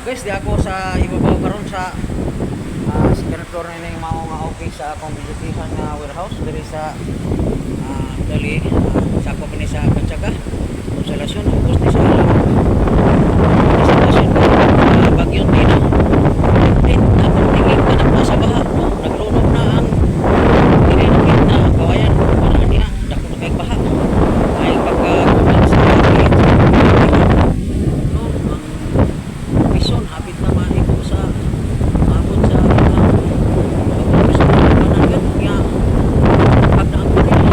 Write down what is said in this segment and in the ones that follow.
Guys, di ako sa ibabaw karon sa second floor na yung mga nga office sa akong visitihan na warehouse diri sa dali sa ako ni sa Katsaga Konsolasyon ubos ni sa sitwasyon Bagyo Tino akong tingin ka na sa baha naglunok na ang tinilakit na kawayan para niya dako na kay baha ay pagkakunan sa bakit no ang bison habit na maliko sa abot sa abot sa panagan niya pagdaan pa rin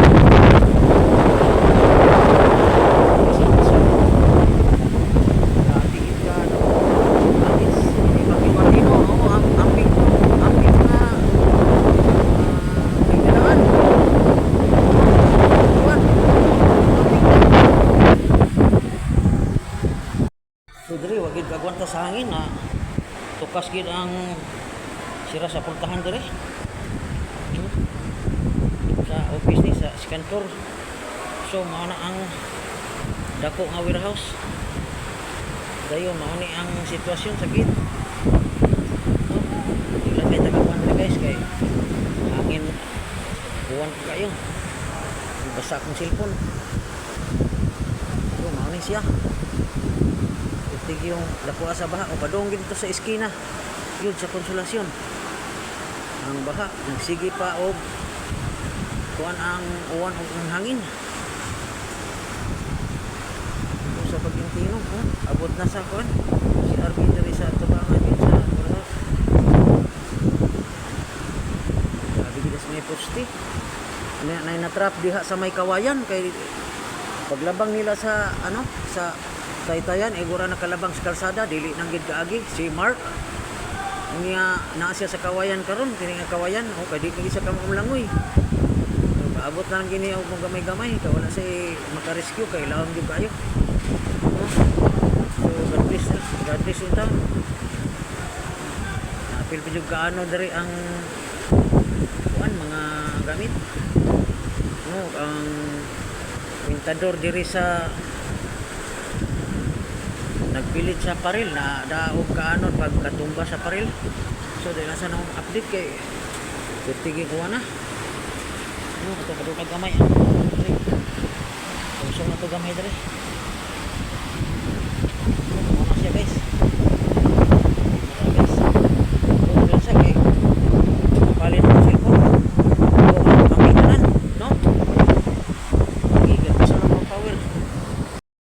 so diri wagid kagwanta sa hangin na tukas gid ang sira sa pultahan diri sa office ni sa second floor. So mao na ang dako nga warehouse dayon mao ni ang sitwasyon sa gid ilang kay tagakuan diri guys kay hangin buwan kayo basa akong cellphone. So mao ni siya tig yung dako sa baha o padong dito sa eskina yun sa Konsolasyon ang baha nagsige pa og kuan ang uwan og ng hangin sa Pagintino abot na sa kuan si RB diri sa tubangan din sa warehouse sabi gid sa may poste na trap diha sa may kawayan kay paglabang nila sa sa Taytayan igura nakalabang sa kalsada dili nang gid kaagi si Mark niya naa siya sa kawayan karon kini nga kawayan o kay di siya kamamlangoy paabot na lang gini og gamay-gamay kay wala say maka-rescue kay lawom gyud kayo so God bless unta apil pud kaano diri ang kuan mga gamit ang wintador diri sa nagpilit sa paril na daog kaano pag katumba sa paril so dahil nasa na update kay tigil ko na ito kadukag gamay so na to gamay dali